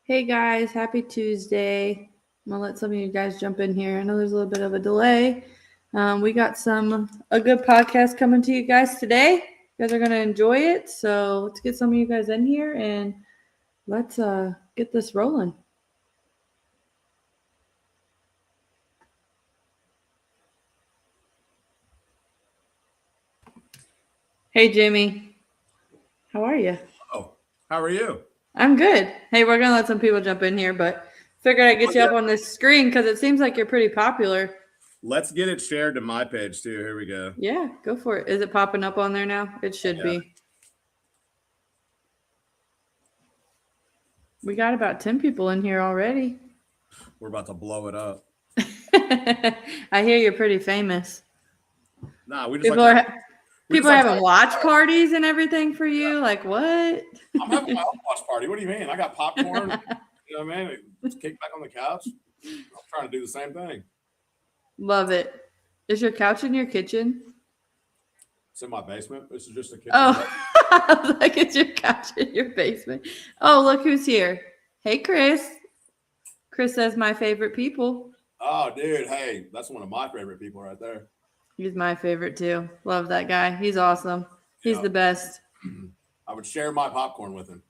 Hey guys, happy Tuesday. I'm gonna let some of you guys jump in here. I know there's a little bit of a delay. We got a good podcast coming to you guys today. You guys are gonna enjoy it. So let's get some of you guys in here and let's get this rolling. Hey Jimmy, how are you? Oh, how are you? I'm good. Hey, we're gonna let some people jump in here, but figured I'd get you Yeah. up on this screen because it seems like you're pretty popular. Let's get it shared to my page too. Here we go. Yeah, go for it. Is it popping up on there now? It should Yeah. be. We got about 10 people in here already. We're about to blow it up. I hear you're pretty famous. Nah, we just People like are to, we just people are like to having watch parties and everything for you. Like what? I'm having my own watch party. What do you mean? I got popcorn. You know what I mean? Just kick back on the couch. I'm trying to do the same thing. Love it. Is your couch in your kitchen? It's in my basement. This is just a kitchen. Oh, I was like, it's your couch in your basement. Oh, look who's here. Hey, Chris. Chris says my favorite people. Oh, dude. Hey, that's one of my favorite people right there. He's my favorite too. Love that guy. He's awesome. He's Yeah. the best. I would share my popcorn with him.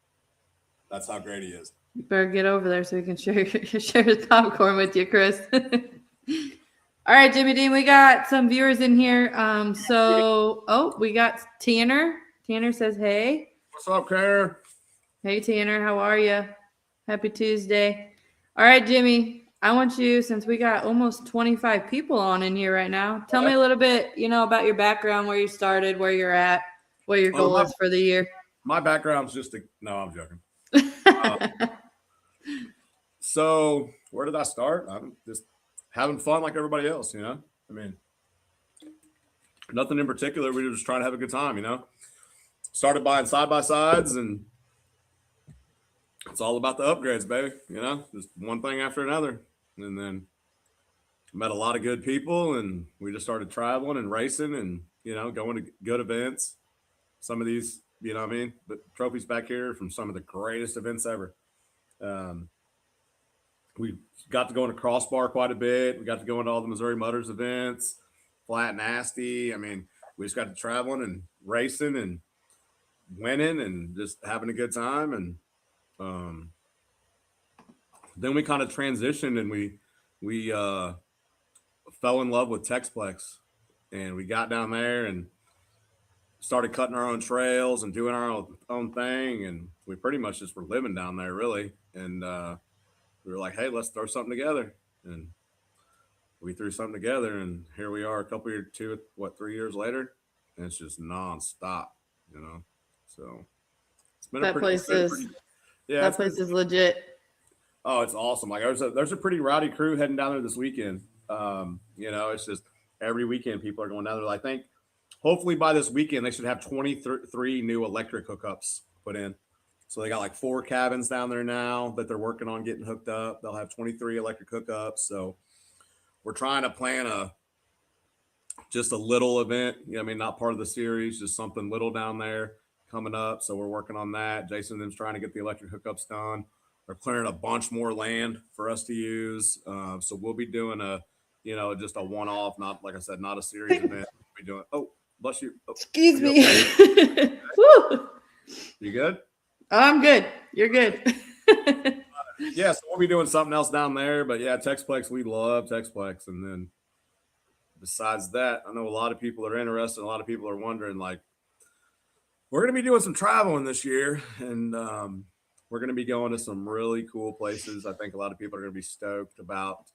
That's how great he is. You better get over there so he can share his popcorn with you, Chris. All right, Jimmy Dean, we got some viewers in here. We got Tanner. Tanner says, hey. What's up, Karen? Hey, Tanner, how are you? Happy Tuesday. All right, Jimmy, I want you, since we got almost 25 people on in here right now, tell me a little bit, about your background, where you started, where you're at, what your goal is for the year. My background's no, I'm joking. So where did I start? I'm just having fun like everybody else, I mean, nothing in particular. We were just trying to have a good time. Started buying side by sides, and it's all about the upgrades, baby. Just one thing after another, and then met a lot of good people, and we just started traveling and racing, and going to good events. Some of these, you know what I mean. But trophies back here from some of the greatest events ever. We got to go into crossbar quite a bit. We got to go into all the Missouri Mutters events, Flat Nasty. I mean, we just got to traveling and racing and winning and just having a good time. And then we kind of transitioned, and we fell in love with Texplex, and we got down there and started cutting our own trails and doing our own thing. And we pretty much just were living down there, really. And we were like, hey, let's throw something together. And we threw something together, and here we are 3 years later, and it's just nonstop. So it's been That place is legit. Oh, it's awesome. Like there's a pretty rowdy crew heading down there this weekend. It's just every weekend people are going down there. I think hopefully by this weekend they should have 23 new electric hookups put in. So they got like 4 cabins down there now that they're working on getting hooked up. They'll have 23 electric hookups. So we're trying to plan just a little event. Not part of the series, just something little down there coming up. So we're working on that. Jason and them's trying to get the electric hookups done. They're clearing a bunch more land for us to use. So we'll be doing just a one-off, not, like I said, not a series event. We'll be doing, oh, bless you. Oh, excuse me. Woo. You good? I'm good. You're good. Yeah, so we'll be doing something else down there. But yeah, Texplex, we love Texplex. And then besides that, I know a lot of people are interested. A lot of people are wondering, like, we're going to be doing some traveling this year. And we're going to be going to some really cool places. I think a lot of people are going to be stoked about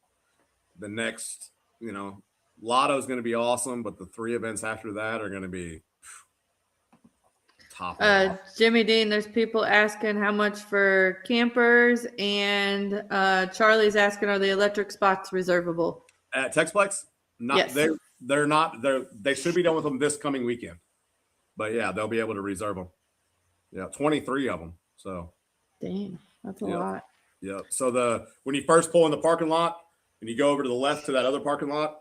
the next, Lotto's going to be awesome. But the 3 events after that are going to be top. Jimmy Dean, there's people asking how much for campers, and Charlie's asking, are the electric spots reservable? At Texplex? Not. Yes. They're not. They should be done with them this coming weekend. But yeah, they'll be able to reserve them. Yeah, 23 of them. So. Dang, that's a lot. Yep. So when you first pull in the parking lot and you go over to the left to that other parking lot,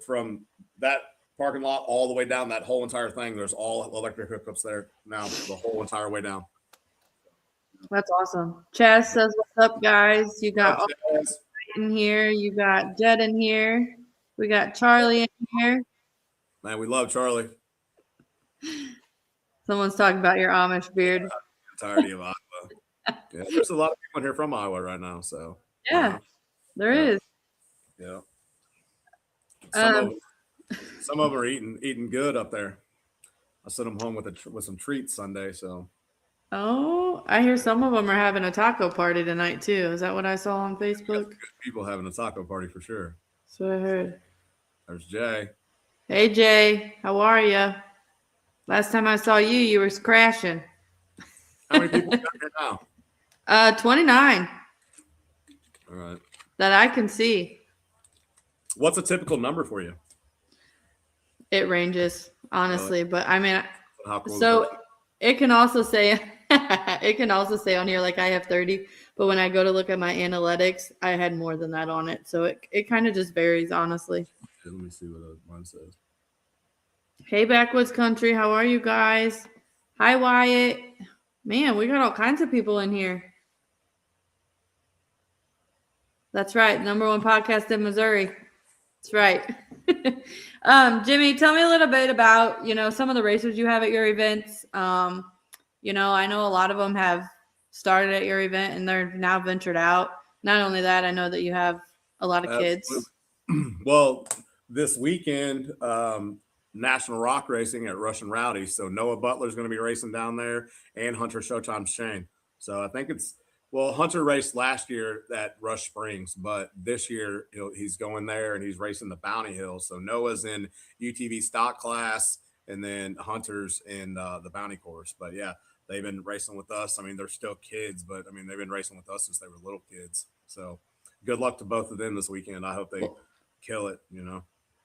from that parking lot all the way down that whole entire thing, there's all electric hookups there now the whole entire way down. That's awesome. Chaz says, "What's up, guys? You got Up, Chaz? in here. You got Jed in here. We got Charlie in here. Man, we love Charlie. Someone's talking about your Amish beard. Entirety of Iowa. Yeah, there's a lot of people in here from Iowa right now. So Yeah, there yeah. is. Yeah. Um, Some of them are eating good up there. I sent them home with some treats Sunday. So Oh, I hear some of them are having a taco party tonight too. Is that what I saw on Facebook? good people having a taco party for sure. That's what I heard. There's Jay. Hey Jay, how are you? Last time I saw you, you were crashing. How many people got here now? 29 All right. that I can see. What's a typical number for you? It ranges, honestly, but I mean, How cool so it can also say it can also say on here like I have 30, but when I go to look at my analytics, I had more than that on it. So it kind of just varies, honestly. Let me see what mine says. Hey, Backwoods Country, how are you guys? Hi, Wyatt. Man, we got all kinds of people in here. That's right. Number one podcast in Missouri. That's right. Jimmy, tell me a little bit about, some of the racers you have at your events. I know a lot of them have started at your event and they're now ventured out. Not only that, I know that you have a lot of kids. Well, this weekend, National Rock Racing at Rush and Rowdy. So Noah Butler's going to be racing down there and Hunter Showtime Shane. So I think Hunter raced last year at Rush Springs, but this year he's going there and he's racing the Bounty Hill. So Noah's in UTV stock class and then Hunter's in the Bounty course. But yeah, they've been racing with us. I mean, they're still kids, but I mean, they've been racing with us since they were little kids. So good luck to both of them this weekend. I hope they kill it,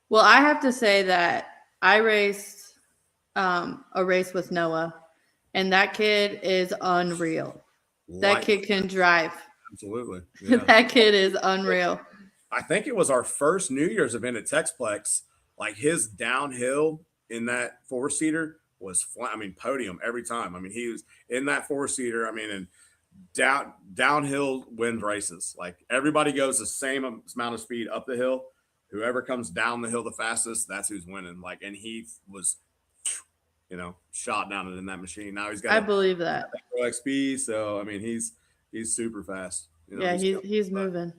Well, I have to say that I raced a race with Noah, and that kid is unreal. That kid can drive. Absolutely. Yeah. That kid is unreal. I think it was our first New Year's event at Texplex. Like his downhill in that four-seater was flat. I mean, podium every time. I mean, he was in that four-seater. I mean, and downhill wins races. Like everybody goes the same amount of speed up the hill. Whoever comes down the hill the fastest, that's who's winning. Like, and he was, shot down in that machine. Now he's got. I believe that. XP. So I mean, he's super fast. Yeah, he's moving.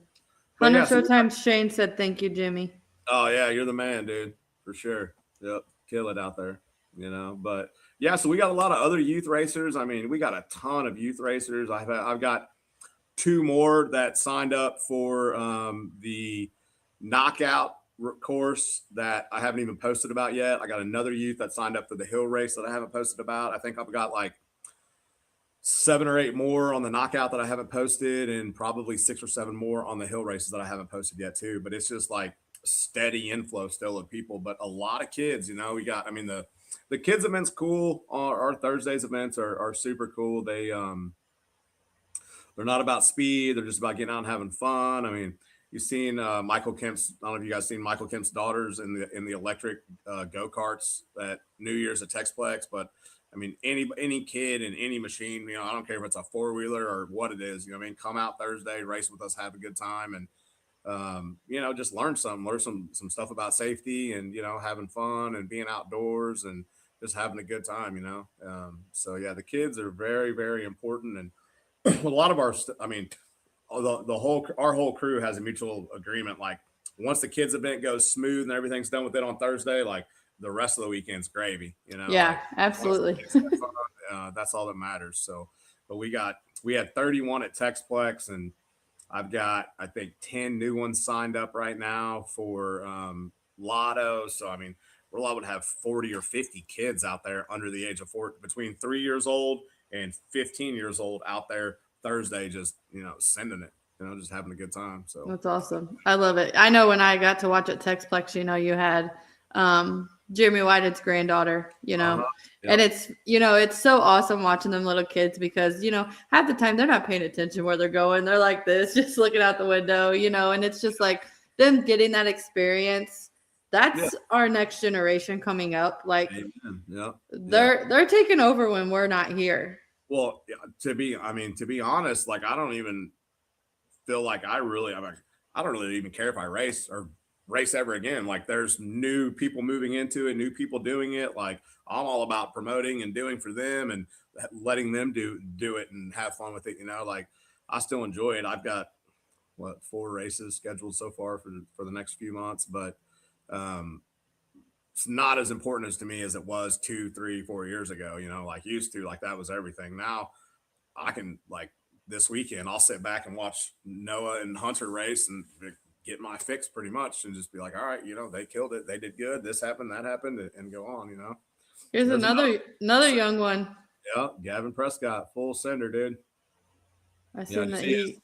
Hunter Showtime Shane said, "Thank you, Jimmy." Oh yeah, you're the man, dude, for sure. Yep, kill it out there. But yeah, so we got a lot of other youth racers. I mean, we got a ton of youth racers. I've got 2 more that signed up for the knockout course that I haven't even posted about yet. I got another youth that signed up for the hill race that I haven't posted about. I think I've got like 7 or 8 more on the knockout that I haven't posted, and probably 6 or 7 more on the hill races that I haven't posted yet too. But it's just like steady inflow still of people, but a lot of kids. We got. I mean, the kids events cool. Our Thursdays events are super cool. They're not about speed. They're just about getting out and having fun. I mean, you've seen Michael Kemp's. I don't know if you guys seen Michael Kemp's daughters in the electric go-karts at New Year's at Texplex. But I mean, any kid in any machine, I don't care if it's a 4-wheeler or what it is. Come out Thursday, race with us, have a good time, and just learn some stuff about safety and having fun and being outdoors and just having a good time. So yeah, the kids are very, very important, and a lot of our our whole crew has a mutual agreement. Like once the kids event goes smooth and everything's done with it on Thursday, like the rest of the weekend's gravy, Yeah, like, absolutely. That's all that matters. So, but we had 31 at Texplex, and I've got, I think, 10 new ones signed up right now for Lotto. So, I mean, we're liable to have 40 or 50 kids out there under the age of 4, between 3 years old and 15 years old out there Thursday, just, sending it, just having a good time. So that's awesome. I love it. I know when I got to watch at Texplex, you had Jeremy Whitehead's granddaughter, Yep. And it's so awesome watching them little kids because, half the time they're not paying attention where they're going. They're like this, just looking out the window, and it's just like them getting that experience. That's our next generation coming up. Like they're taking over when we're not here. Well, to be honest, like I don't even feel like I don't really even care if I race or race ever again. Like there's new people moving into it, new people doing it. Like I'm all about promoting and doing for them and letting them do it and have fun with it. Like I still enjoy it. I've got 4 races scheduled so far for the next few months, but um, it's not as important as to me as it was 2, 3, 4 years ago. Like used to, like that was everything. Now I can like this weekend I'll sit back and watch Noah and Hunter race and get my fix pretty much and just be like, all right, they killed it, they did good, this happened, that happened, and go on. Here's There's another young one. Yeah, Gavin Prescott, full sender, dude. I seen that he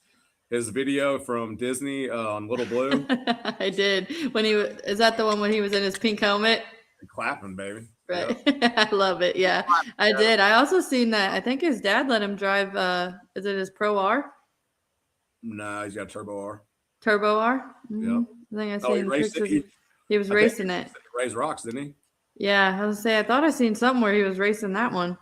his video from Disney on Little Blue. I did when is that the one when he was in his pink helmet? Clapping, baby. Right. Yep. I love it. Yeah, I did. I also seen that. I think his dad let him drive. Is it his Pro R? No, he's got Turbo R. Turbo R? Mm-hmm. Yep. I think I seen pictures. He was racing it. He raised rocks, didn't he? Yeah, I was gonna say I thought I seen something where he was racing that one.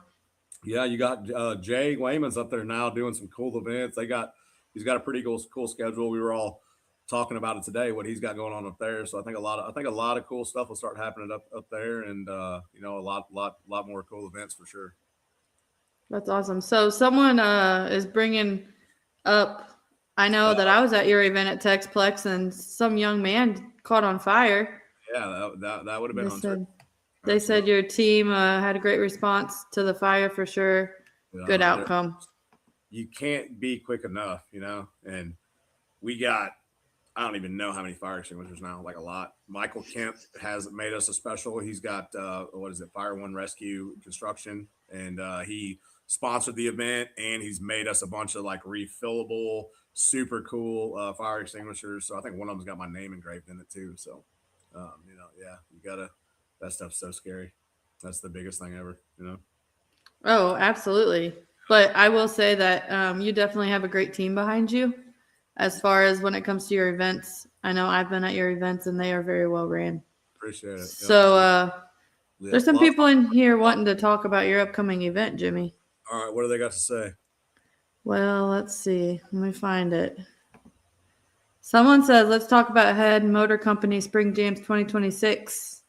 Yeah, you got Jay Wayman's up there now doing some cool events. He's got a pretty cool schedule. We were all talking about it today, what he's got going on up there. So I think a lot of cool stuff will start happening up there, and a lot more cool events for sure. That's awesome. So someone is bringing up. I know that I was at your event at Texplex, and some young man caught on fire. Yeah, that would have been Hunter. They said your team had a great response to the fire for sure. Yeah, good outcome. You can't be quick enough, and we got, I don't even know how many fire extinguishers now, like a lot. Michael Kemp has made us a special. He's got, Fire One Rescue Construction, and he sponsored the event, and he's made us a bunch of like refillable, super cool fire extinguishers. So I think one of them's got my name engraved in it too. So, you gotta, that stuff's so scary. That's the biggest thing ever, Oh, absolutely. But I will say that you definitely have a great team behind you as far as when it comes to your events. I know I've been at your events and they are very well ran. Appreciate it. So there's some people in here wanting to talk about your upcoming event, Jimmy. All right. What do they got to say? Well, let's see. Let me find it. Someone says, let's talk about Head Motor Company Spring Jamz 2026.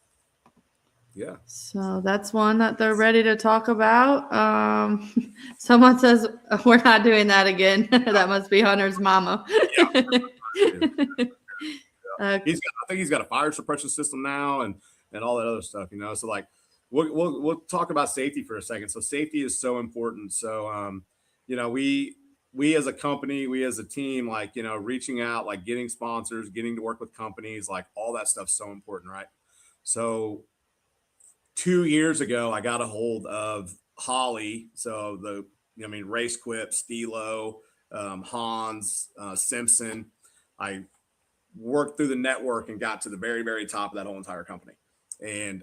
Yeah. So that's one that they're ready to talk about. Someone says we're not doing that again. That must be Hunter's mama. Yeah. I think he's got a fire suppression system now and all that other stuff, So like we'll talk about safety for a second. So safety is so important. So we as a company, we as a team, like reaching out, like getting sponsors, getting to work with companies, like all that stuff's so important, right? So 2 years ago, I got a hold of Holly. So Race Quip, Stilo, Hans, Simpson. I worked through the network and got to the very, very top of that whole entire company and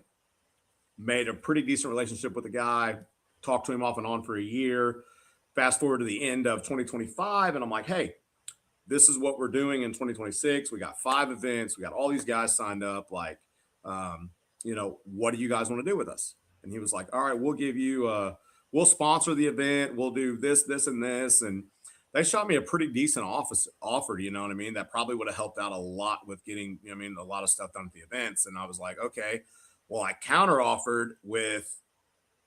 made a pretty decent relationship with the guy, talked to him off and on for a year. Fast forward to the end of 2025. And I'm like, hey, this is what we're doing in 2026. We got 5 events. We got all these guys signed up. Like, what do you guys want to do with us? And he was like, all right, we'll give you, we'll sponsor the event. We'll do this, this, and this. And they shot me a pretty decent offer, you know what I mean? That probably would have helped out a lot with getting, a lot of stuff done at the events. And I was like, okay, well, I counter offered with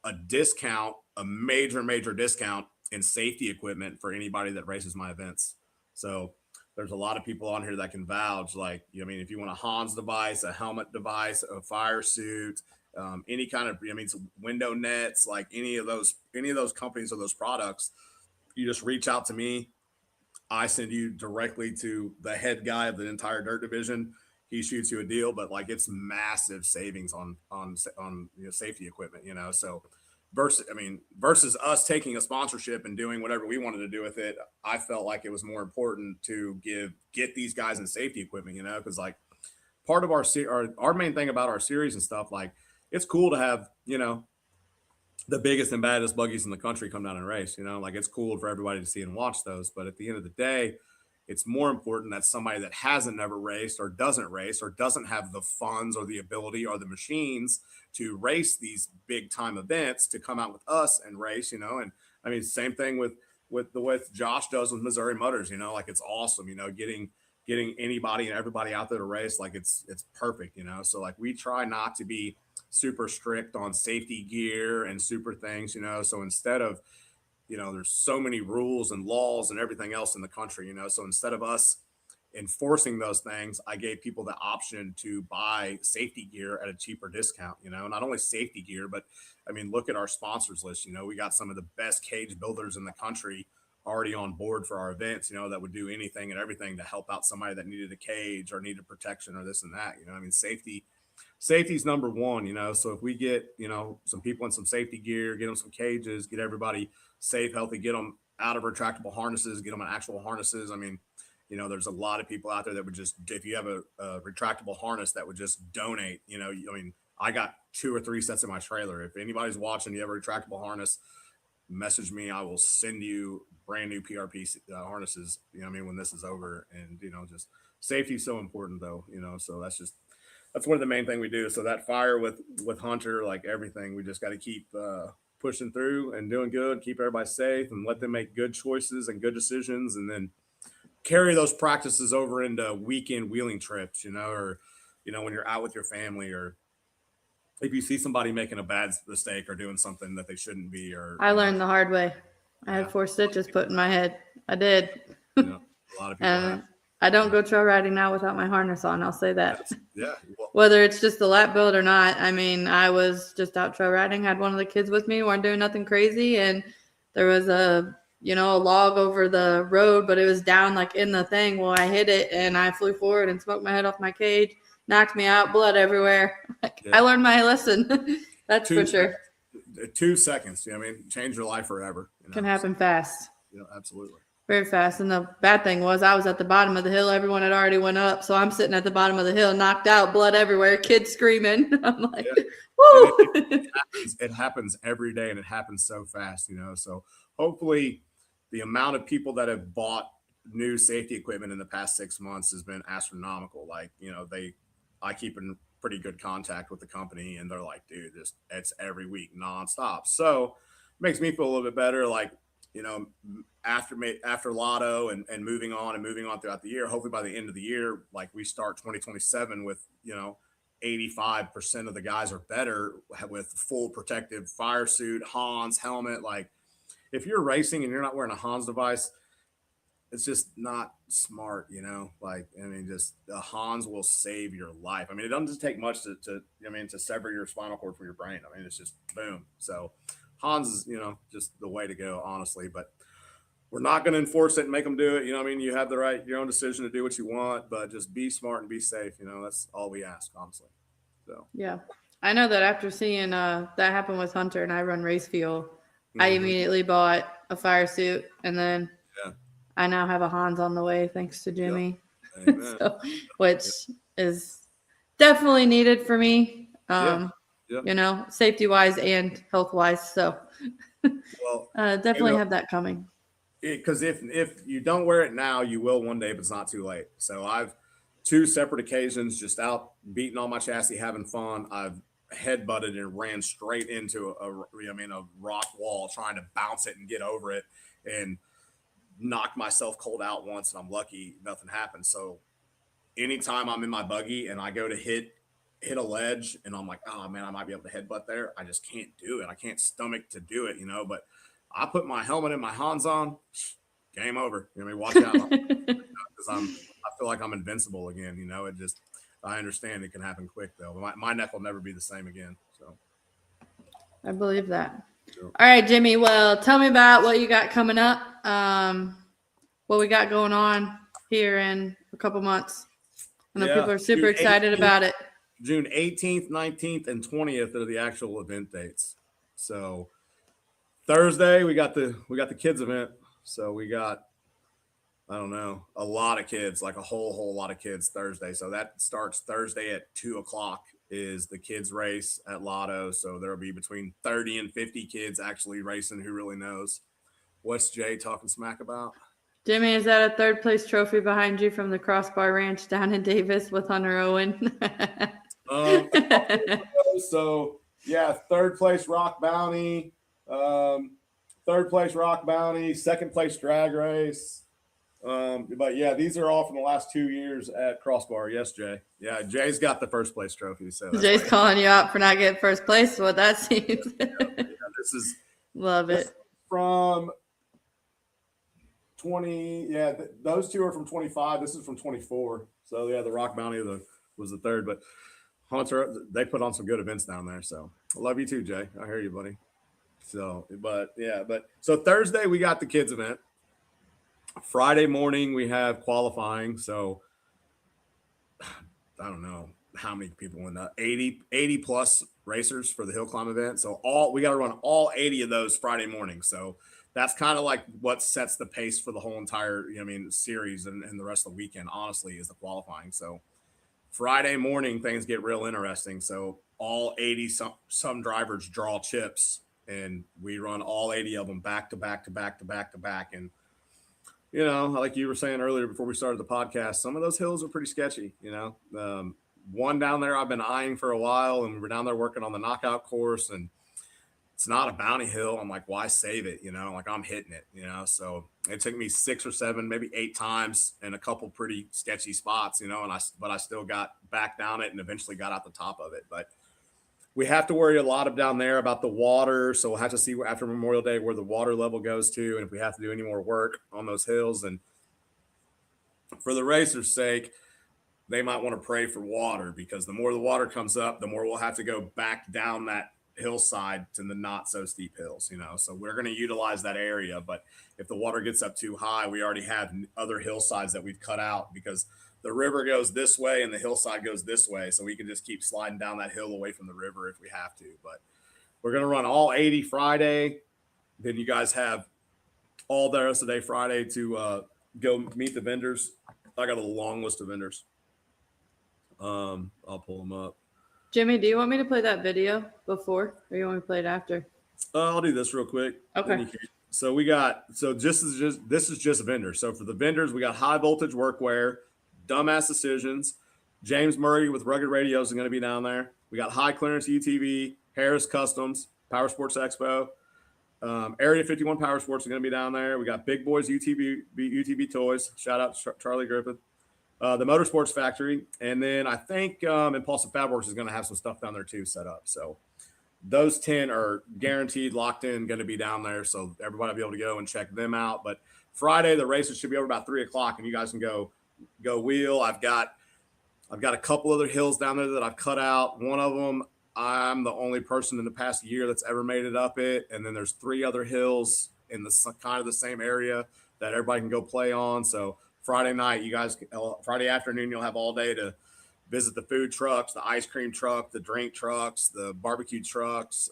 a discount, a major, major discount in safety equipment for anybody that races my events. So there's a lot of people on here that can vouch, like, if you want a Hans device, a helmet device, a fire suit, any kind of, window nets, like any of those companies or those products, you just reach out to me. I send you directly to the head guy of the entire dirt division. He shoots you a deal, but like it's massive savings on safety equipment, So versus us taking a sponsorship and doing whatever we wanted to do with it, I felt like it was more important to get these guys in safety equipment, because like part of our main thing about our series and stuff, like it's cool to have, the biggest and baddest buggies in the country come down and race, like it's cool for everybody to see and watch those. But at the end of the day, it's more important that somebody that hasn't never raced or doesn't have the funds or the ability or the machines to race these big time events to come out with us and race, and I mean, same thing with Josh does with Missouri Mutters, you know, like it's awesome, you know, getting anybody and everybody out there to race, like it's perfect, you know. So like we try not to be super strict on safety gear and super things, you know. So instead of, you know, there's so many rules and laws and everything else in the country, you know. So instead of us enforcing those things, I gave people the option to buy safety gear at a cheaper discount, you know, not only safety gear, but I mean, look at our sponsors list. You know, we got some of the best cage builders in the country already on board for our events, you know, that would do anything and everything to help out somebody that needed a cage or needed protection or this and that, you know. I mean, safety's number one, you know. So if we get, you know, some people in some safety gear, get them some cages, get everybody safe, healthy, get them out of retractable harnesses, get them on actual harnesses. I mean, you know, there's a lot of people out there that would just, if you have a retractable harness, that would just donate, you know. I mean, I got 2 or 3 sets in my trailer. If anybody's watching, you have a retractable harness, message me. I will send you brand new PRP harnesses, you know what I mean, when this is over. And, you know, just safety is so important though, you know. So that's one of the main thing we do. So that fire with Hunter, like everything, we just got to keep pushing through and doing good, keep everybody safe and let them make good choices and good decisions. And then carry those practices over into weekend wheeling trips, you know, or, you know, when you're out with your family, or if you see somebody making a bad mistake or doing something that they shouldn't be. Or I learned the hard way. I had 4 stitches put in my head. I did. You know, a lot of people And have. I don't go trail riding now without my harness on. I'll say that. Yeah. Well, whether it's just a lap build or not. I mean, I was just out trail riding, had one of the kids with me, weren't doing nothing crazy, and there was a log over the road, but it was down like in the thing. Well, I hit it and I flew forward and smoked my head off my cage, knocked me out, blood everywhere. I learned my lesson. That's for sure. 2 seconds, you know what I mean? Change your life forever. You know? Can happen fast. You know, absolutely. Very fast. And the bad thing was I was at the bottom of the hill. Everyone had already went up. So I'm sitting at the bottom of the hill, knocked out, blood everywhere, kids screaming. I'm like, woo! It happens every day, and it happens so fast, you know. So hopefully the amount of people that have bought new safety equipment in the past 6 months has been astronomical. Like, you know, I keep in pretty good contact with the company, and they're like, dude, it's every week nonstop. So it makes me feel a little bit better. Like, you know, after Lotto and moving on throughout the year, hopefully by the end of the year, like we start 2027 with, you know, 85% of the guys are better with full protective fire suit, Hans helmet. Like if you're racing and you're not wearing a Hans device, it's just not smart, you know. Like, I mean, just the Hans will save your life. I mean, it doesn't just take much to sever your spinal cord from your brain. I mean, it's just boom. So Hans is, you know, just the way to go, honestly. But we're not going to enforce it and make them do it. You know what I mean? You have your own decision to do what you want, but just be smart and be safe. You know, that's all we ask, honestly. So yeah, I know that after seeing that happen with Hunter and I run Race Fuel, I immediately bought a fire suit, and then I now have a Hans on the way thanks to Jimmy, so, which is definitely needed for me. You know, safety wise and health wise. So well, definitely have that coming. Because if you don't wear it now, you will one day, but it's not too late. So I've 2 separate occasions just out beating on my chassis, having fun. I've headbutted and ran straight into a rock wall, trying to bounce it and get over it, and knocked myself cold out once. And I'm lucky nothing happened. So anytime I'm in my buggy and I go to hit a ledge and I'm like, oh man, I might be able to headbutt there, I just can't do it. I can't stomach to do it, you know. But I put my helmet and my Hans on, game over. You know, I mean, watch out, because I feel like I'm invincible again. You know, I understand it can happen quick though. My neck will never be the same again. So I believe that. Sure. All right, Jimmy. Well, tell me about what you got coming up. What we got going on here in a couple months. I know people are super excited about it. June 18th, 19th, and 20th are the actual event dates. So Thursday we got the kids event. So we got, I don't know, a lot of kids, like a whole lot of kids Thursday. So that starts Thursday at 2:00 is the kids race at Lotto. So there'll be between 30 and 50 kids actually racing. Who really knows? What's Jay talking smack about? Jimmy, is that a 3rd place trophy behind you from the Crossbar Ranch down in Davis with Hunter Owen? So yeah, 3rd place Rock Bounty. third place Rock Bounty, second place Drag Race. But yeah, these are all from the last 2 years at Crossbar. Yes, Jay. Yeah, Jay's got the first place trophy. So that's Jay's calling you out for not getting first place. What that seems. this is Love it. From 20. Yeah, those two are from 25. This is from 24. So yeah, the Rock Bounty was the third. But Hunter, they put on some good events down there. So I love you too, Jay. I hear you, buddy. So, so Thursday we got the kids event. Friday morning we have qualifying. So I don't know how many people in that 80 plus racers for the hill climb event. So we got to run all 80 of those Friday morning. So that's kind of like what sets the pace for the whole entire, series and the rest of the weekend, honestly, is the qualifying. So Friday morning, things get real interesting. So all 80, some drivers draw chips and we run all 80 of them back to back to back to back to back. And, like you were saying earlier before we started the podcast, some of those hills are pretty sketchy, one down there I've been eyeing for a while, and we were down there working on the knockout course, and it's not a bounty hill. I'm like, why save it? Like I'm hitting it, so it took me 6 or 7, maybe 8 times in a couple pretty sketchy spots, but I still got back down it and eventually got out the top of it. But we have to worry a lot down there about the water. So we'll have to see after Memorial Day where the water level goes to, and if we have to do any more work on those hills. And for the racer's sake, they might want to pray for water, because the more the water comes up, the more we'll have to go back down that hillside to the not so steep hills, so we're going to utilize that area. But if the water gets up too high, we already have other hillsides that we've cut out, because the river goes this way and the hillside goes this way. So we can just keep sliding down that hill away from the river if we have to. But we're going to run all 80 Friday. Then you guys have all the rest of the day Friday to go meet the vendors. I got a long list of vendors. I'll pull them up. Jimmy, do you want me to play that video before, or you want me to play it after? I'll do this real quick. Okay. So this is just vendors. So for the vendors, we got High Voltage Workwear, Dumbass Decisions, James Murray with Rugged Radios is going to be down there. We got High Clearance UTV, Harris Customs, Power Sports Expo, Area 51 Power Sports is going to be down there. We got Big Boys UTV Toys. Shout out to Charlie Griffith. The Motorsports Factory, and then I think Impulsive Fabworks is going to have some stuff down there too set up. So those 10 are guaranteed, locked in, going to be down there. So everybody will be able to go and check them out. But Friday, the races should be over about 3:00, and you guys can go wheel. I've got a couple other hills down there that I've cut out. One of them, I'm the only person in the past year that's ever made it up it. And then there's 3 other hills in the kind of the same area that everybody can go play on. So Friday night, Friday afternoon, you'll have all day to visit the food trucks, the ice cream truck, the drink trucks, the barbecue trucks.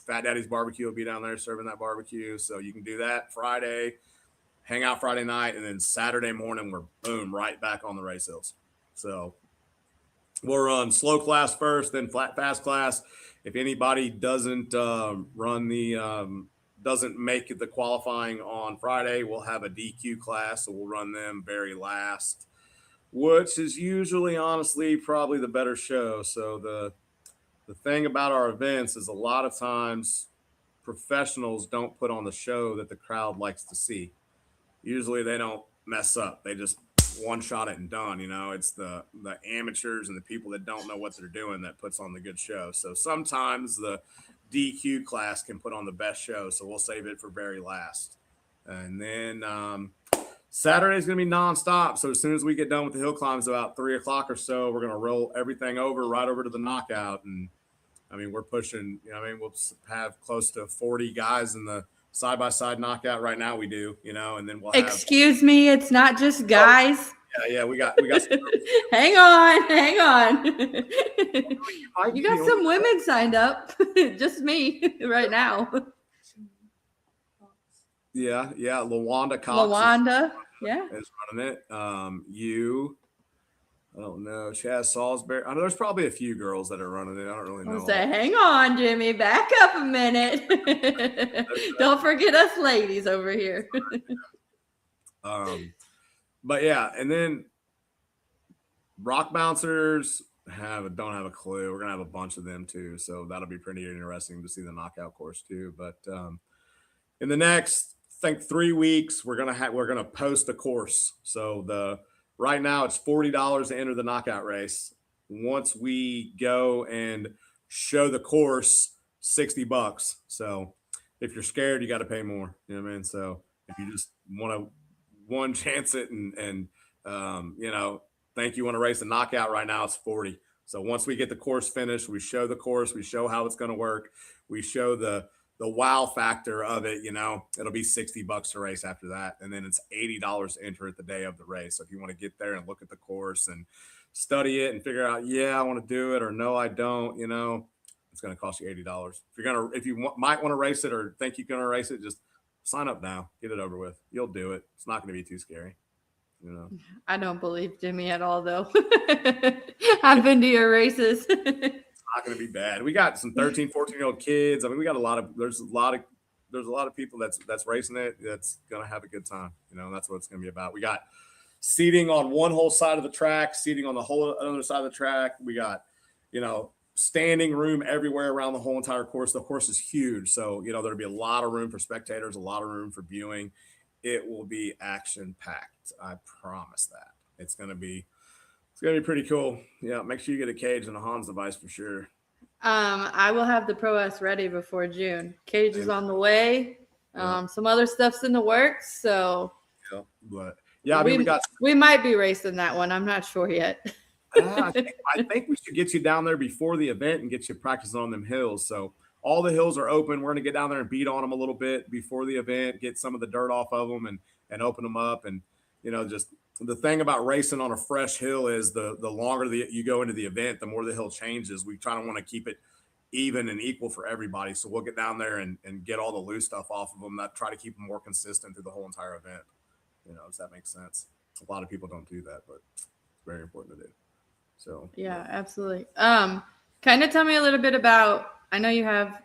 Fat Daddy's Barbecue will be down there serving that barbecue. So you can do that Friday, hang out Friday night, and then Saturday morning, we're right back on the race hills. So we'll run slow class first, then fast class. If anybody doesn't doesn't make the qualifying on Friday, we'll have a DQ class. So we'll run them very last, which is usually, honestly, probably the better show. So the thing about our events is a lot of times professionals don't put on the show that the crowd likes to see. Usually they don't mess up. They just one shot it and done. It's the amateurs and the people that don't know what they're doing that puts on the good show. So sometimes the DQ class can put on the best show, so we'll save it for very last. And then Saturday is going to be nonstop. So as soon as we get done with the hill climbs, about 3:00 or so, we're going to roll everything right over to the knockout. And we're pushing. We'll have close to 40 guys in the side-by-side knockout right now. We do, and then we'll have. Excuse me, it's not just guys. Yeah, we got some hang on. You got some women signed up. Just me right now. Yeah. Lawanda Cox. Is running it. I don't know. Chaz Salisbury. I know there's probably a few girls that are running it. I don't really know. I'll say, hang on, Jimmy. Back up a minute. Don't forget us ladies over here. But yeah, and then rock bouncers don't have a clue. We're gonna have a bunch of them too, so that'll be pretty interesting to see the knockout course too. But in the next, I think 3 weeks, we're gonna post a course. So right now it's $40 to enter the knockout race. Once we go and show the course, $60. So if you're scared, you got to pay more. You know what I mean? So if you just want to one chance it and think you want to race a knockout right now, it's 40. So once we get the course finished, we show the course, we show how it's going to work, we show the wow factor of it. It'll be $60 to race after that, and then it's $80 to enter at the day of the race. So if you want to get there and look at the course and study it and figure out, I want to do it, or no, I don't, it's going to cost you $80. If you might want to race it or think you're going to race it, just sign up now, get it over with. You'll do it. It's not going to be too scary. I don't believe Jimmy at all, though. I've been to your races. It's not going to be bad. We got some 13, 14-year-old kids. I mean, we got there's a lot of people that's racing it. That's going to have a good time. That's what it's going to be about. We got seating on one whole side of the track, seating on the whole other side of the track. We got, standing room everywhere around the whole entire course. The course is huge. So, there'll be a lot of room for spectators, a lot of room for viewing. It will be action packed. I promise that. It's going to be pretty cool. Yeah. Make sure you get a cage and a Hans device for sure. I will have the Pro S ready before June. Cage is on the way. Some other stuff's in the works. So we might be racing that one. I'm not sure yet. I think we should get you down there before the event and get you practicing on them hills. So all the hills are open. We're going to get down there and beat on them a little bit before the event, get some of the dirt off of them and open them up. And, just the thing about racing on a fresh hill is the longer you go into the event, the more the hill changes. We try to want to keep it even and equal for everybody. So we'll get down there and get all the loose stuff off of them, try to keep them more consistent through the whole entire event. Does that make sense? A lot of people don't do that, but it's very important to do. So yeah, absolutely. Kind of tell me a little bit about, I know you have,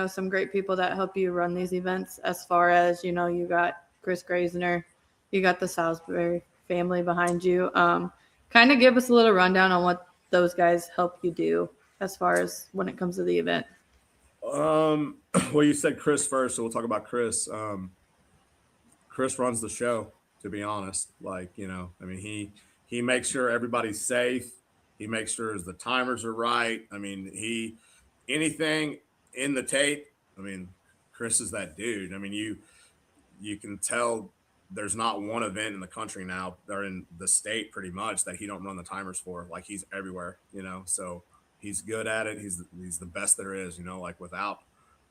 some great people that help you run these events, as far as, you got Chris Grazener, you got the Salisbury family behind you. Kind of give us a little rundown on what those guys help you do as far as when it comes to the event. Well, you said Chris first, so we'll talk about Chris. Chris runs the show, to be honest. He makes sure everybody's safe. He makes sure the timers are right. Anything in the tape, Chris is that dude. You can tell there's not one event in the country now, or in the state pretty much, that he don't run the timers for. He's everywhere, so he's good at it. He's the best there is,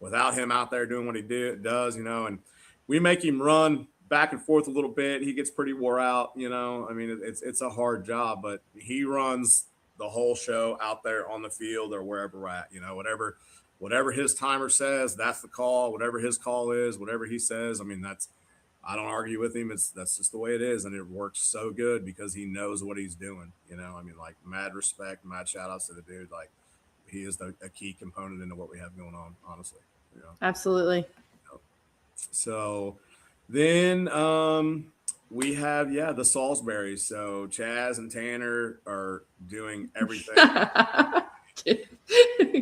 without him out there doing what he does, and we make him run back and forth a little bit. He gets pretty wore out, it's a hard job, but he runs the whole show out there on the field or wherever we're at, whatever his timer says, that's the call. Whatever his call is, whatever he says, I don't argue with him. That's just the way it is. And it works so good because he knows what he's doing, mad respect, mad shout outs to the dude. He is a key component into what we have going on, honestly. Absolutely. So then we have, the Salisburys. So Chaz and Tanner are doing everything.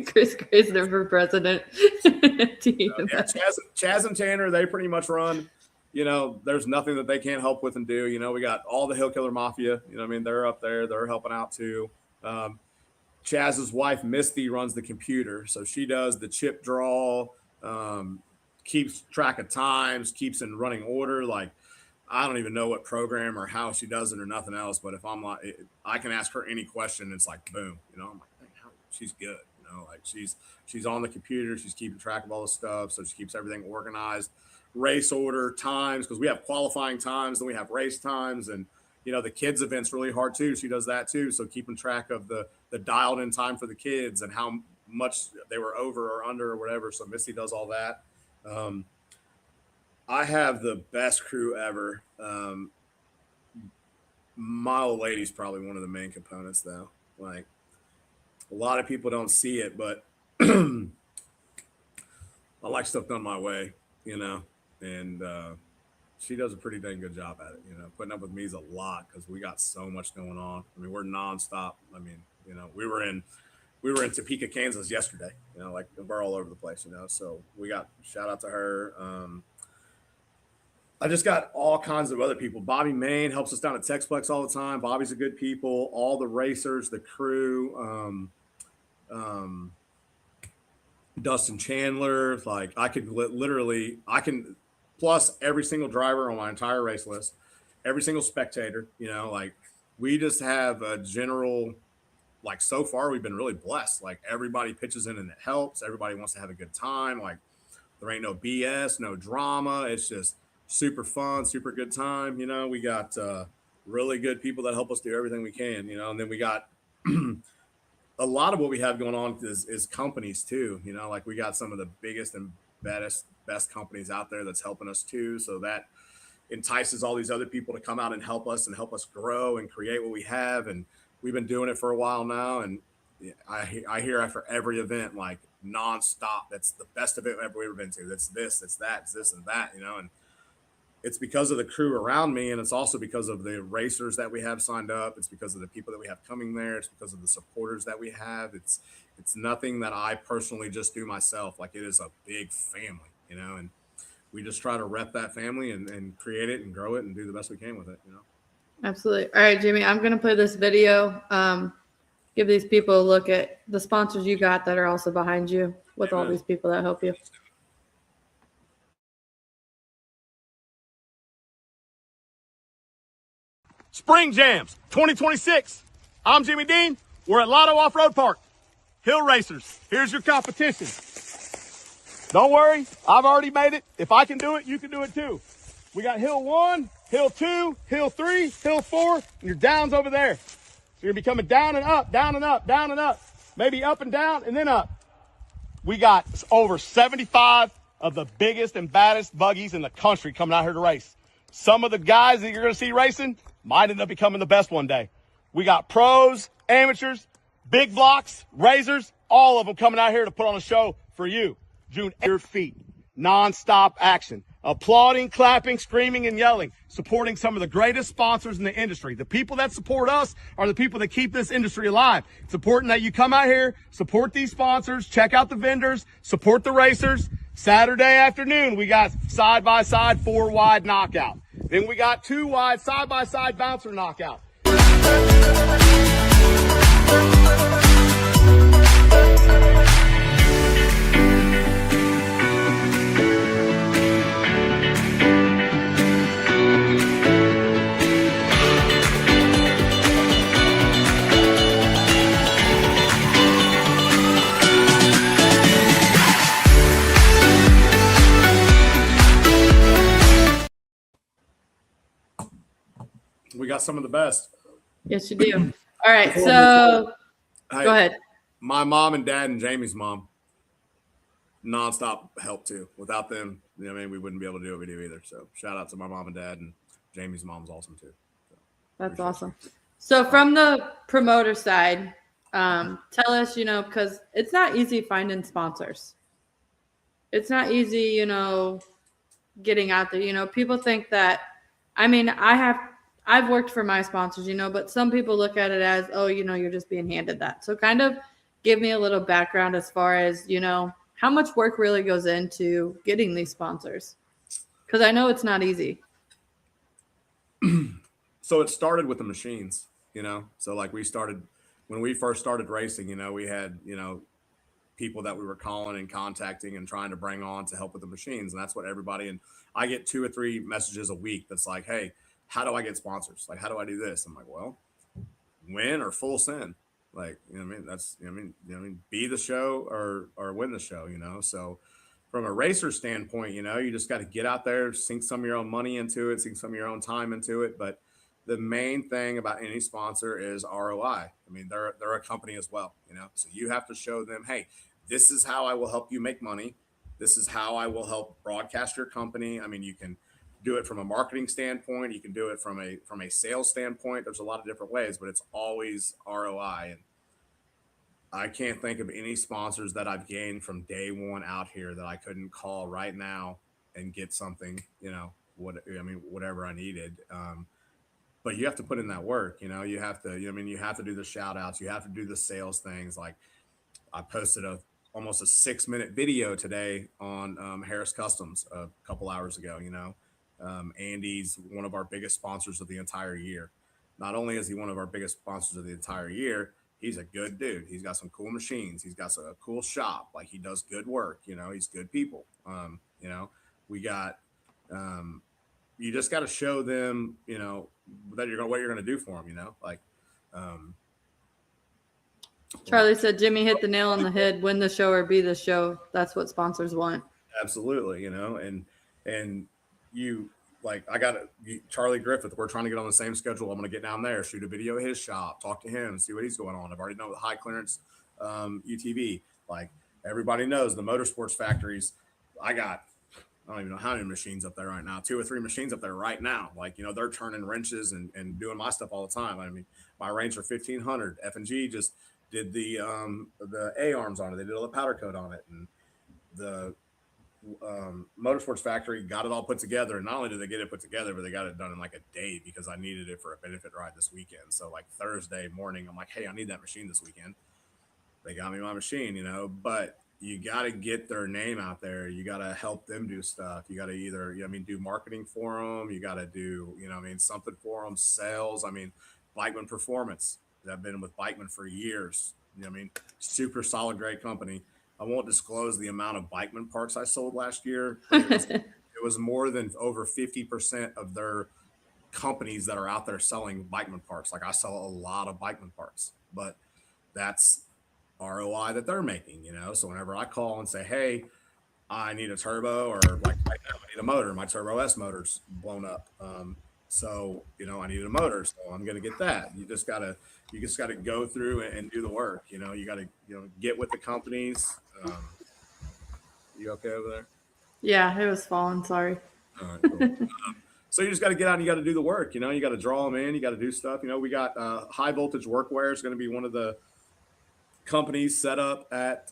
Chris Grazener for president. Chaz and Tanner, they pretty much run. There's nothing that they can't help with and do. We got all the Hill Killer Mafia. They're up there. They're helping out too. Chaz's wife, Misty, runs the computer. So she does the chip draw, keeps track of times, keeps in running order. I don't even know what program or how she does it or nothing else. But if I can ask her any question. It's boom. I'm like, she's good. She's on the computer. She's keeping track of all the stuff. So she keeps everything organized. Race order, times, because we have qualifying times, then we have race times, and the kids event's really hard too. She does that too. So keeping track of the dialed in time for the kids and how much they were over or under or whatever. So Missy does all that. I have the best crew ever. My old lady's probably one of the main components though. A lot of people don't see it, but I like stuff done my way, and she does a pretty dang good job at it. Putting up with me is a lot because we got so much going on. We're nonstop. We were in Topeka, Kansas yesterday. We're all over the place. So we got shout out to her. I just got all kinds of other people. Bobby Main helps us down at Texplex all the time. Bobby's a good people. All the racers, the crew, Dustin Chandler. Like I could literally, I can plus every single driver on my entire race list, every single spectator. You know, like we just have a general. Like so far, we've been really blessed. Like everybody pitches in and it helps. Everybody wants to have a good time. Like there ain't no BS, no drama. It's just super fun, super good time. You know, we got really good people that help us do everything we can, you know, and then we got a lot of what we have going on is companies too. You know, like we got some of the biggest and best companies out there that's helping us too. So that entices all these other people to come out and help us grow and create what we have. And we've been doing it for a while now. And I hear after every event, like nonstop, that's the best event I've ever been to. That's this, it's that, it's this and that, you know, and it's because of the crew around me. And it's also because of the racers that we have signed up. It's because of the people that we have coming there. It's because of the supporters that we have. It's nothing that I personally just do myself. Like it is a big family, you know, and we just try to rep that family and create it and grow it and do the best we can with it, you know. Absolutely. All right, Jimmy, I'm going to play this video. Give these people a look at the sponsors you got that are also behind you with all these people that help you. Spring Jamz 2026. I'm Jimmy Dean. We're at Lotto Off-Road Park. Hill Racers, here's your competition. Don't worry, I've already made it. If I can do it, you can do it too. We got Hill 1, Hill 2, Hill 3, Hill 4, and your downs over there. So you're going to be coming down and up, down and up, down and up. Maybe up and down and then up. We got over 75 of the biggest and baddest buggies in the country coming out here to race. Some of the guys that you're going to see racing might end up becoming the best one day. We got pros, amateurs, big blocks, razors, all of them coming out here to put on a show for you. June 8th, your feet, non-stop action. Applauding, clapping, screaming, and yelling, supporting some of the greatest sponsors in the industry. The people that support us are the people that keep this industry alive. It's important that you come out here, support these sponsors, check out the vendors, support the racers. Saturday afternoon, we got side-by-side 4-wide knockout. Then we got 2-wide side-by-side bouncer knockout. We got some of the best. Yes, you do. All right, so Hey, go ahead. My mom and dad and Jamie's mom, nonstop help too. Without them, you know what I mean, we wouldn't be able to do what we do either. So shout out to my mom and dad, and Jamie's mom's awesome too. So, that's awesome. So from the promoter side, tell us, you know, because it's not easy finding sponsors. It's not easy, you know, getting out there. You know, people think that, I mean, I've worked for my sponsors, you know, but some people look at it as, oh, you know, you're just being handed that. So kind of give me a little background as far as, you know, how much work really goes into getting these sponsors? Because I know it's not easy. So it started with the machines, you know. So like when we first started racing, you know, we had, you know, people that we were calling and contacting and trying to bring on to help with the machines. And that's what everybody, and I get 2 or 3 messages a week that's like, hey, how do I get sponsors? Like, how do I do this? I'm like, well, win or full send. Like, you know what I mean? That's, you know what I mean? Be the show or win the show, you know? So from a racer standpoint, you know, you just got to get out there, sink some of your own money into it, sink some of your own time into it. But the main thing about any sponsor is ROI. I mean, they're a company as well, you know? So you have to show them, hey, this is how I will help you make money. This is how I will help broadcast your company. I mean, you can do it from a marketing standpoint. You can do it from a sales standpoint. There's a lot of different ways, but it's always ROI. And I can't think of any sponsors that I've gained from day one out here that I couldn't call right now and get something, you know, whatever I needed. But you have to put in that work, you know, you have to, you have to do the shout outs. You have to do the sales things. Like I posted almost a 6-minute video today on Harris Customs a couple hours ago, you know. Andy's one of our biggest sponsors of the entire year. Not only is he one of our biggest sponsors of the entire year, he's a good dude. He's got some cool machines. He's got a cool shop. Like, he does good work. He's good people. We got, you just got to show them, that what you're going to do for them, like, Charlie said Jimmy hit the nail on the head. Win the show or be the show. That's what sponsors want. Absolutely. And you, like, I got Charlie Griffith. We're trying to get on the same schedule. I'm going to get down there, shoot a video of his shop, talk to him, see what he's going on. I've already know the high clearance UTV. Like, everybody knows the motorsports factories. I don't even know how many machines up there right now. 2 or 3 machines up there right now. Like, they're turning wrenches and doing my stuff all the time. I mean, my Ranger 1500 F&G just did the A arms on it. They did all the powder coat on it, and the motorsports factory got it all put together. And not only did they get it put together, but they got it done in like a day because I needed it for a benefit ride this weekend. So like Thursday morning, I'm like, hey, I need that machine this weekend. They got me my machine, but you got to get their name out there. You got to help them do stuff. You got to either, do marketing for them. You got to do, something for them, sales. Bikeman Performance. I've been with Bikeman for years. Super solid, great company. I won't disclose the amount of Bikeman parts I sold last year. It was more than over 50% of their companies that are out there selling Bikeman parts. Like, I sell a lot of Bikeman parts, but that's ROI that they're making, So whenever I call and say, hey, I need a turbo, or like right now I need a motor, my Turbo S motor's blown up. So, I need a motor, so I'm going to get that. You just got to go through and do the work. You got to, get with the companies. You okay over there? Yeah, it was falling. Sorry. All right, cool. So you just got to get out and you got to do the work. You got to draw them in. You got to do stuff. We got High Voltage Workwear is going to be one of the companies set up at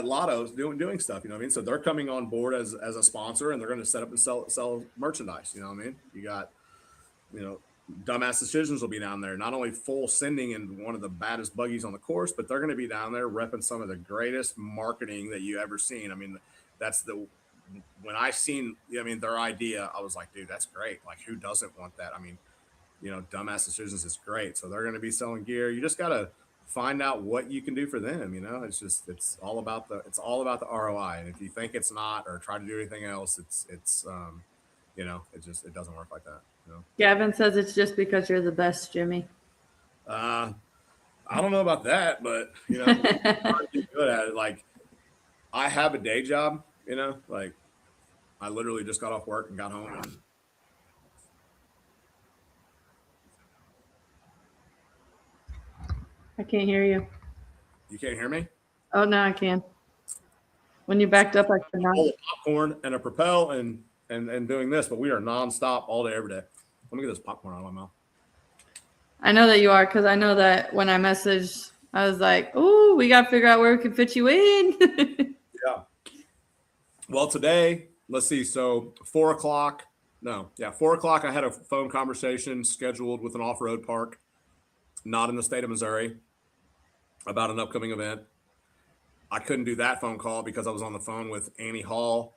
Lotto's doing stuff, So they're coming on board as a sponsor, and they're going to set up and sell merchandise. You got, Dumbass Decisions will be down there, not only full sending in one of the baddest buggies on the course, but they're going to be down there repping some of the greatest marketing that you ever seen. When I seen, their idea, I was like, dude, that's great. Like, who doesn't want that? Dumbass Decisions is great. So they're going to be selling gear. You just got to find out what you can do for them. It's all about the ROI. And if you think it's not, or try to do anything else, it doesn't work like that. Gavin says it's just because you're the best, Jimmy. I don't know about that, but I'm pretty good at it. Like, I have a day job, like, I literally just got off work and got home. I can't hear you. You can't hear me? Oh, no, I can. When you backed up, I could not. Popcorn and a Propel and doing this, but we are nonstop all day, every day. Let me get this popcorn out of my mouth. I know that you are, because I know that when I messaged, I was like, oh, we got to figure out where we can fit you in. Yeah. Well, today, let's see. So 4 o'clock. I had a phone conversation scheduled with an off-road park, not in the state of Missouri, about an upcoming event. I couldn't do that phone call because I was on the phone with Annie Hall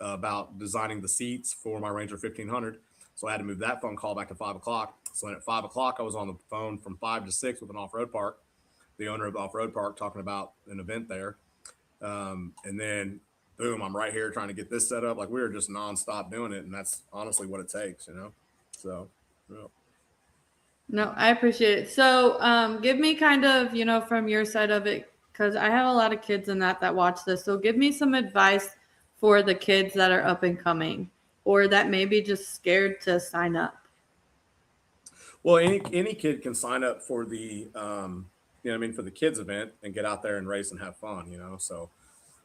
about designing the seats for my Ranger 1500. So I had to move that phone call back to 5 o'clock. So then at 5 o'clock, I was on the phone from 5 to 6 with an off-road park, the owner of the off-road park, talking about an event there. And then, boom, I'm right here trying to get this set up. Like, we were just nonstop doing it. And that's honestly what it takes, So, yeah. No, I appreciate it. So give me kind of, from your side of it, because I have a lot of kids in that watch this. So give me some advice for the kids that are up and coming, or that may be just scared to sign up. Well, any kid can sign up for the, for the kids event and get out there and race and have fun, so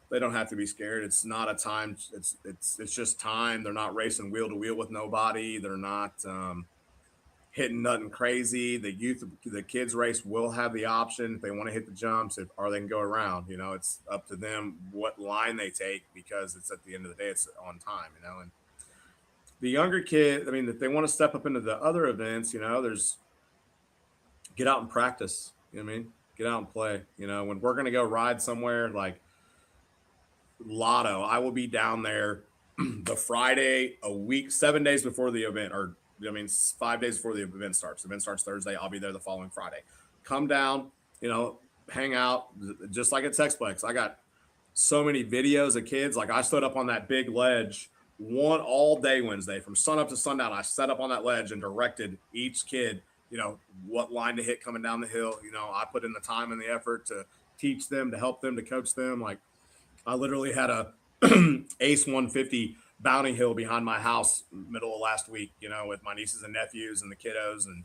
they don't have to be scared. It's not a time. It's just time. They're not racing wheel to wheel with nobody. They're not hitting nothing crazy. The kids race will have the option if they want to hit the jumps, or they can go around. It's up to them what line they take, because it's at the end of the day, it's on time. And the younger kid, if they want to step up into the other events, there's get out and practice. Get out and play. When we're going to go ride somewhere like Lotto, I will be down there the Friday a week, 7 days before the event, or 5 days before the event starts. The event starts Thursday. I'll be there the following Friday. Come down, hang out, just like at Texplex. I got so many videos of kids. Like I stood up on that big ledge one all day Wednesday from sun up to sundown. I sat up on that ledge and directed each kid, what line to hit coming down the hill. I put in the time and the effort to teach them, to help them, to coach them. Like I literally had a Ace 150 bounty hill behind my house middle of last week, with my nieces and nephews and the kiddos and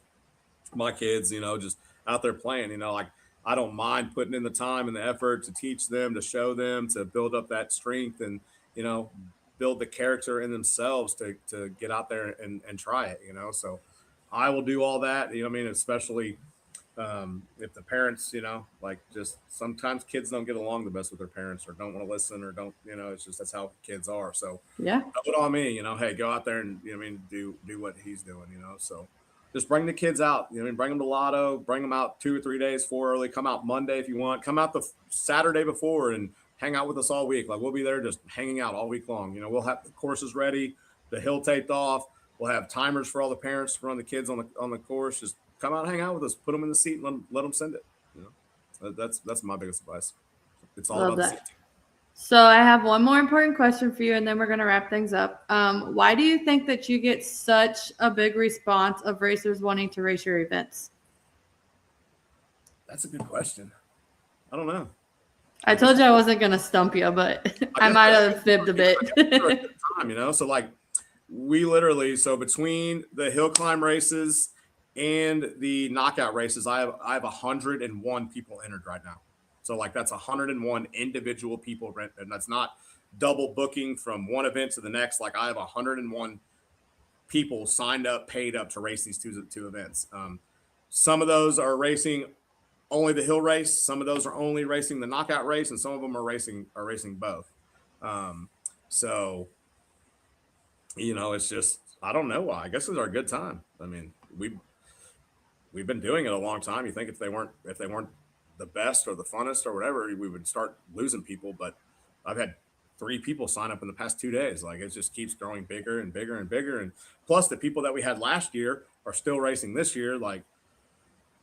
my kids, just out there playing, like I don't mind putting in the time and the effort to teach them, to show them, to build up that strength and, build the character in themselves to get out there and try it, so I will do all that, especially if the parents, like just sometimes kids don't get along the best with their parents or don't want to listen or don't, it's just, that's how kids are. So yeah, put on me, hey, go out there and, do what he's doing, so just bring the kids out, bring them to Lotto, bring them out 2 or 3 days for early, come out Monday if you want, come out the Saturday before and hang out with us all week. Like we'll be there just hanging out all week long. We'll have the courses ready, the hill taped off. We'll have timers for all the parents to run the kids on the course. Just come out and hang out with us, put them in the seat and let them send it. That's my biggest advice. It's all love about that. the seat. So I have one more important question for you, and then we're going to wrap things up. Why do you think that you get such a big response of racers wanting to race your events? That's a good question. I don't know. I told you I wasn't going to stump you, but I might have fibbed a bit. So like we literally, so between the hill climb races and the knockout races, I have 101 people entered right now. So like that's 101 individual people, and that's not double booking from one event to the next. Like I have 101 people signed up, paid up to race these two events. Some of those are racing only the hill race. Some of those are only racing the knockout race, and some of them are racing both. So it's just, I don't know why. I guess it's our good time. I mean, we've been doing it a long time. You think if they weren't the best or the funnest or whatever, we would start losing people. But I've had 3 people sign up in the past 2 days. Like it just keeps growing bigger and bigger and bigger. And plus the people that we had last year are still racing this year. Like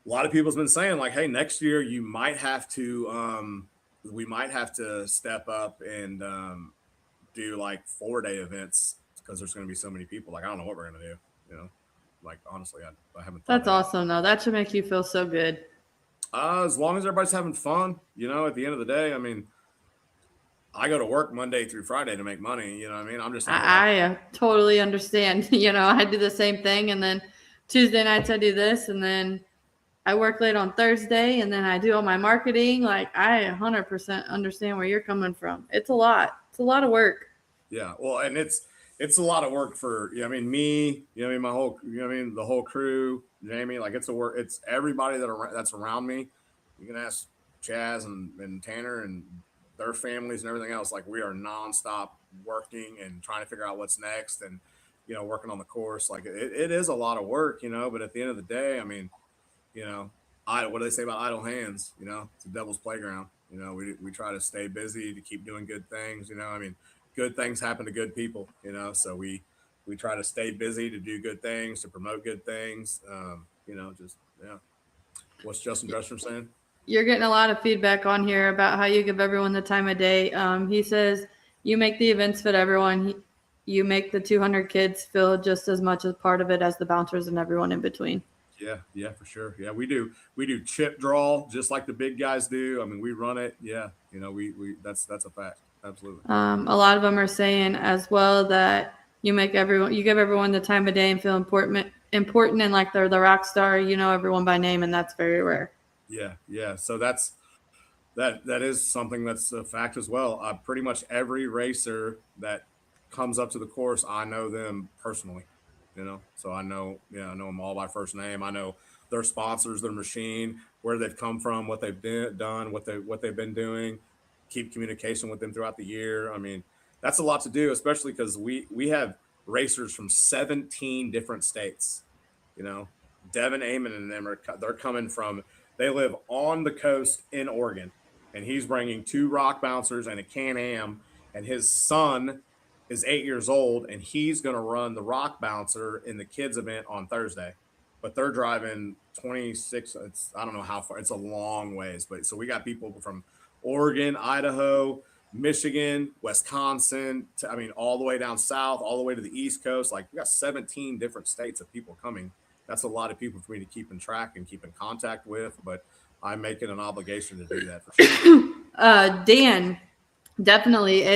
a lot of people's been saying like, hey, next year you might have to, we might have to step up and do like 4-day events because there's going to be so many people. Like, I don't know what we're going to do, like, honestly, I haven't thought. That's awesome though. That should make you feel so good. As long as everybody's having fun, at the end of the day, I mean, I go to work Monday through Friday to make money. I mean, I'm just, I totally understand. I do the same thing. And then Tuesday nights I do this, and then I work late on Thursday, and then I do all my marketing. Like I 100% understand where you're coming from. It's a lot. It's a lot of work. Yeah. Well, and it's a lot of work for, me, my whole, the whole crew, Jamie, like it's everybody that's around me. You can ask Chaz and Tanner and their families and everything else. Like we are nonstop working and trying to figure out what's next and, working on the course. Like it is a lot of work, but at the end of the day, I mean, what do they say about idle hands? It's a devil's playground. We try to stay busy to keep doing good things. I mean, good things happen to good people. So we try to stay busy to do good things, to promote good things. What's Justin Dresser saying? You're getting a lot of feedback on here about how you give everyone the time of day. He says you make the events fit everyone. You make the 200 kids feel just as much as part of it as the bouncers and everyone in between. Yeah, for sure. Yeah, we do chip draw just like the big guys do. I mean, we run it. Yeah, we that's a fact. Absolutely. A lot of them are saying as well that you give everyone the time of day and feel important, and like they're the rock star. Everyone by name, and that's very rare. Yeah. So that is something that's a fact as well. Pretty much every racer that comes up to the course, I know them personally. So I know them all by first name. I know their sponsors, their machine, where they've come from, what they've done, what they've been doing, keep communication with them throughout the year. I mean, that's a lot to do, especially because we have racers from 17 different states. Devin Amon and them they're coming from, they live on the coast in Oregon, and he's bringing 2 rock bouncers and a Can-Am, and his son is 8 years old, and he's going to run the rock bouncer in the kids event on Thursday. But they're driving 26. I don't know how far. It's a long ways. But so we got people from Oregon, Idaho, Michigan, Wisconsin. All the way down south, all the way to the East Coast. Like we got 17 different states of people coming. That's a lot of people for me to keep in track and keep in contact with. But I make it an obligation to do that for sure. Dan, definitely.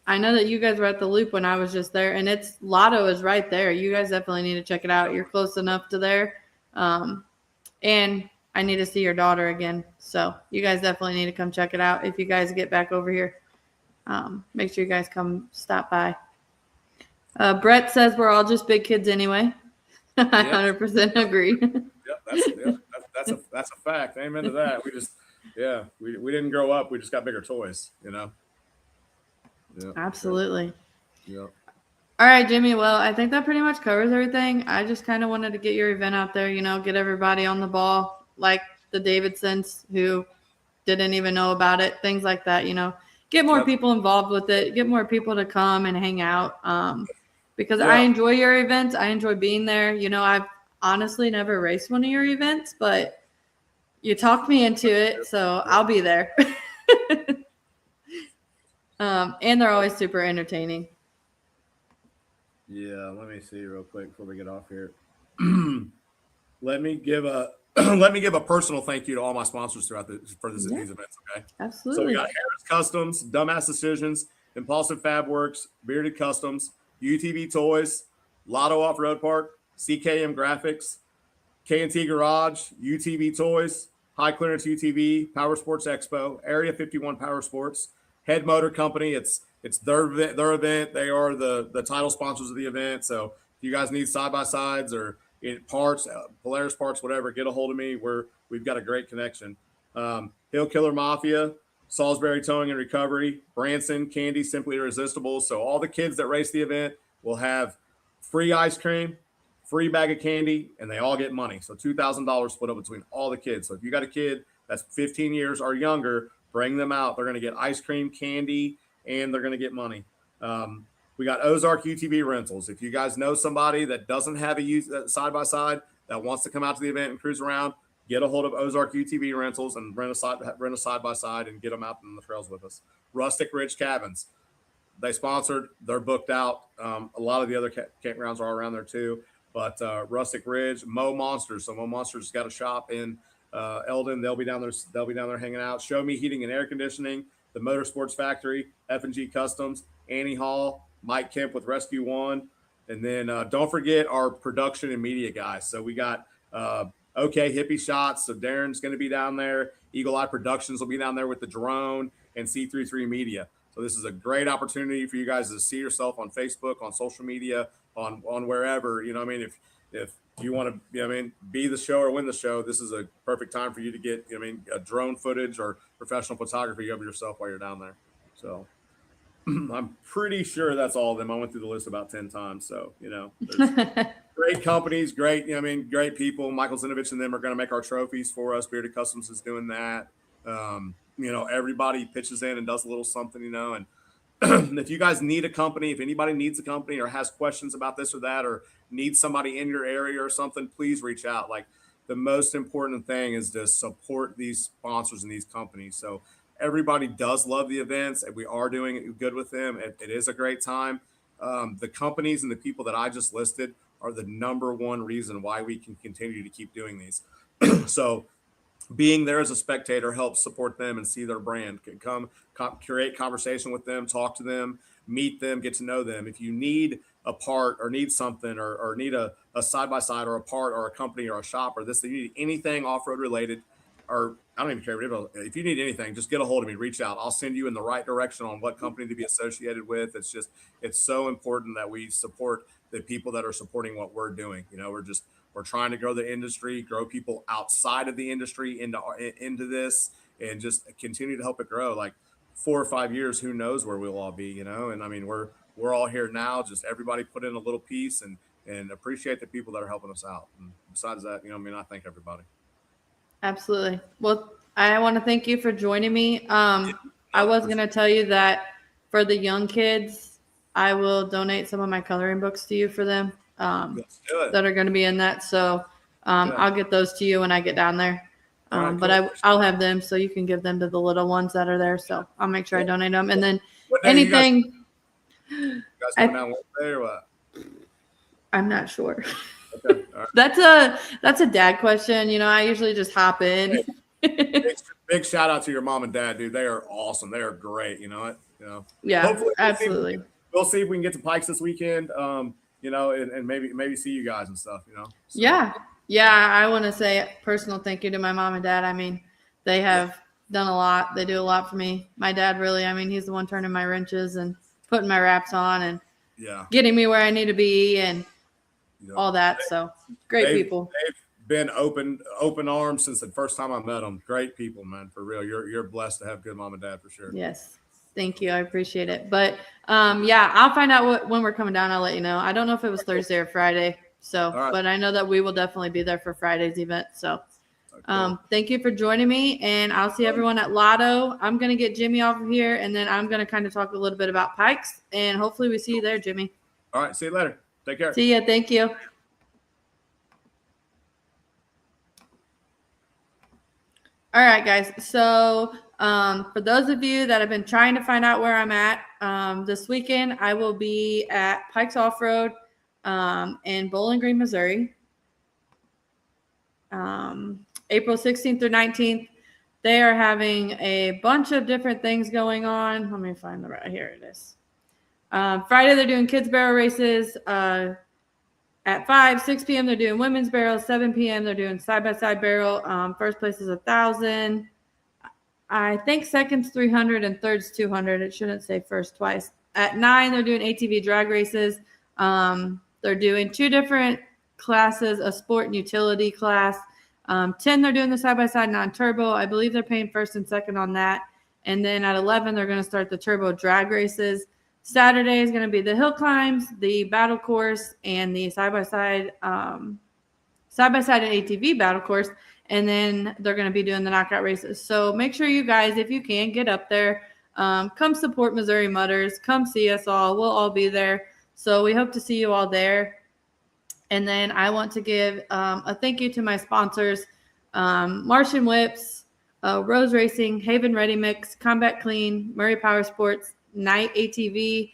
I know that you guys were at the Loop when I was just there, and Lotto is right there. You guys definitely need to check it out. You're close enough to there. And I need to see your daughter again. So you guys definitely need to come check it out if you guys get back over here. Make sure you guys come stop by. Brett says we're all just big kids anyway. I 100% agree. That's a fact. Amen to that. We didn't grow up. We just got bigger toys, Yeah, absolutely. Yeah. All right, Jimmy. Well, I think that pretty much covers everything. I just kind of wanted to get your event out there, get everybody on the ball, like the Davidsons who didn't even know about it, things like that, get more people involved with it, get more people to come and hang out. Because I enjoy your events. I enjoy being there. I've honestly never raced one of your events, but you talked me into it, so I'll be there. And they're always super entertaining. Yeah, let me see real quick before we get off here. Let me give a personal thank you to all my sponsors these events. Okay, absolutely. So we got Harris Customs, Dumbass Decisions, Impulsive Fab Works, Bearded Customs, UTV Toys, Lotto Off Road Park, CKM Graphics, K&T Garage, UTV Toys, High Clearance UTV, Power Sports Expo, Area 51 Power Sports, Head Motor Company. It's their event. They are the title sponsors of the event. So if you guys need side-by-sides or parts, Polaris parts, whatever, get a hold of me. We've got a great connection. Hill Killer Mafia, Salisbury Towing and Recovery, Branson, Candy, Simply Irresistible. So all the kids that race the event will have free ice cream, free bag of candy, and they all get money. So $2,000 split up between all the kids. So if you got a kid that's 15 years or younger, bring them out. They're going to get ice cream, candy, and they're going to get money. We got Ozark UTV rentals. If you guys know somebody that doesn't have a side-by-side that wants to come out to the event and cruise around, get a hold of Ozark UTV rentals and rent a side-by-side and get them out in the trails with us. Rustic Ridge Cabins. They sponsored. They're booked out. A lot of the other campgrounds are around there too. But Rustic Ridge, Mo Monsters. So Mo Monsters got a shop in Eldon. They'll be down there hanging out. Show Me Heating and Air Conditioning, the Motorsports Factory, F&G Customs, Annie Hall, Mike Kemp with Rescue One, and then don't forget our production and media guys. So we got OK Hippie Shots. So Darren's going to be down there. Eagle Eye Productions will be down there with the drone, and C33 Media. So this is a great opportunity for you guys to see yourself on Facebook, on social media, on wherever. If you want to, be the show or win the show, this is a perfect time for you to get, a drone footage or professional photography of yourself while you're down there. So I'm pretty sure that's all of them. I went through the list about 10 times. So, there's great companies, great people. Michael Zinovich and them are going to make our trophies for us. Bearded Customs is doing that. Everybody pitches in and does a little something, and if you guys need a company, if anybody needs a company or has questions about this or that, or needs somebody in your area or something, please reach out. Like, the most important thing is to support these sponsors and these companies. So everybody does love the events, and we are doing good with them. It is a great time. The companies and the people that I just listed are the number one reason why we can continue to keep doing these. So being there as a spectator helps support them and see their brand. Come create conversation with them, talk to them, meet them, get to know them. If you need a part or need something or need a side-by-side or a part or a company or a shop or this, you need anything off-road related, or I don't even care. If you need anything, just get a hold of me, reach out. I'll send you in the right direction on what company to be associated with. It's so important that we support the people that are supporting what we're doing. We're trying to grow the industry, grow people outside of the industry into this, and just continue to help it grow. Like 4 or 5 years, who knows where we'll all be, And we're all here now. Just everybody put in a little piece and appreciate the people that are helping us out. And besides that, I thank everybody. Absolutely. Well, I want to thank you for joining me. I was going to tell you that for the young kids, I will donate some of my coloring books to you for them Let's do it. that are going to be in that. So I'll get those to you when I get down there. All right, But cool. I'll have them so you can give them to the little ones that are there. So I'll make sure I donate them. And then What day anything. you guys coming down Wednesday or what? I'm not sure. Okay. All right. That's a dad question. You know, I usually just hop in. Big shout out to your mom and dad, dude. They are awesome. They are great. You know what? You know. Yeah, Hopefully, absolutely. We'll see if we can get to Pikes this weekend. You know, and maybe see you guys and stuff. You know. So. Yeah. I want to say a personal thank you to my mom and dad. I mean, they have done a lot. They do a lot for me. My dad really. I mean, he's the one turning my wrenches and putting my wraps on and getting me where I need to be and all that. So great people. They've been open arms since the first time I met them. Great people, man, for real. You're blessed to have good mom and dad for sure. Yes. Thank you. I appreciate it. But I'll find out when we're coming down. I'll let you know. I don't know if it was Thursday or Friday. So, but I know that we will definitely be there for Friday's event. So, thank you for joining me, and I'll see everyone at Lotto. I'm going to get Jimmy off of here, and then I'm going to kind of talk a little bit about Pikes, and hopefully we see you there, Jimmy. All right. See you later. Take care. See ya. Thank you. All right, guys. So for those of you that have been trying to find out where I'm at, this weekend I will be at Pikes Off-Road in Bowling Green, Missouri. April 16th through 19th. They are having a bunch of different things going on. Let me find the right here. It is. Friday they're doing kids barrel races. At 6 p.m. they're doing women's barrels. 7 p.m. they're doing side-by-side barrel. First place is 1,000. I think second's 300 and third's 200. It shouldn't say first twice. At 9 they're doing ATV drag races. They're doing 2 different classes, a sport and utility class. 10 they're doing the side-by-side non-turbo. I believe they're paying first and second on that. And then at 11 they're going to start the turbo drag races. Saturday is going to be the hill climbs, the battle course, and the side-by-side and ATV battle course. And then they're going to be doing the knockout races. So make sure you guys, if you can, get up there. Come support Missouri Mudders. Come see us all. We'll all be there. So we hope to see you all there. And then I want to give a thank you to my sponsors, Martian Whips, Rose Racing, Haven Ready Mix, Combat Clean, Murray Power Sports, Night ATV,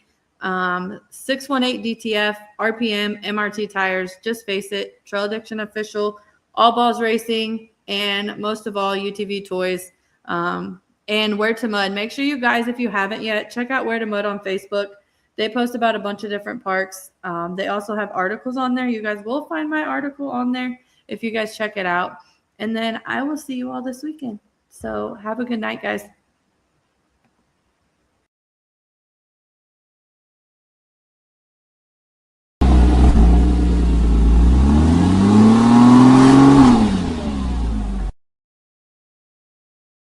618 DTF, RPM, MRT Tires, Just Face It, Trail Addiction Official, All Balls Racing, and most of all, UTV Toys, and Where to Mud. Make sure you guys, if you haven't yet, check out Where to Mud on Facebook. They post about a bunch of different parks. They also have articles on there. You guys will find my article on there if you guys check it out. And then I will see you all this weekend. So have a good night, guys.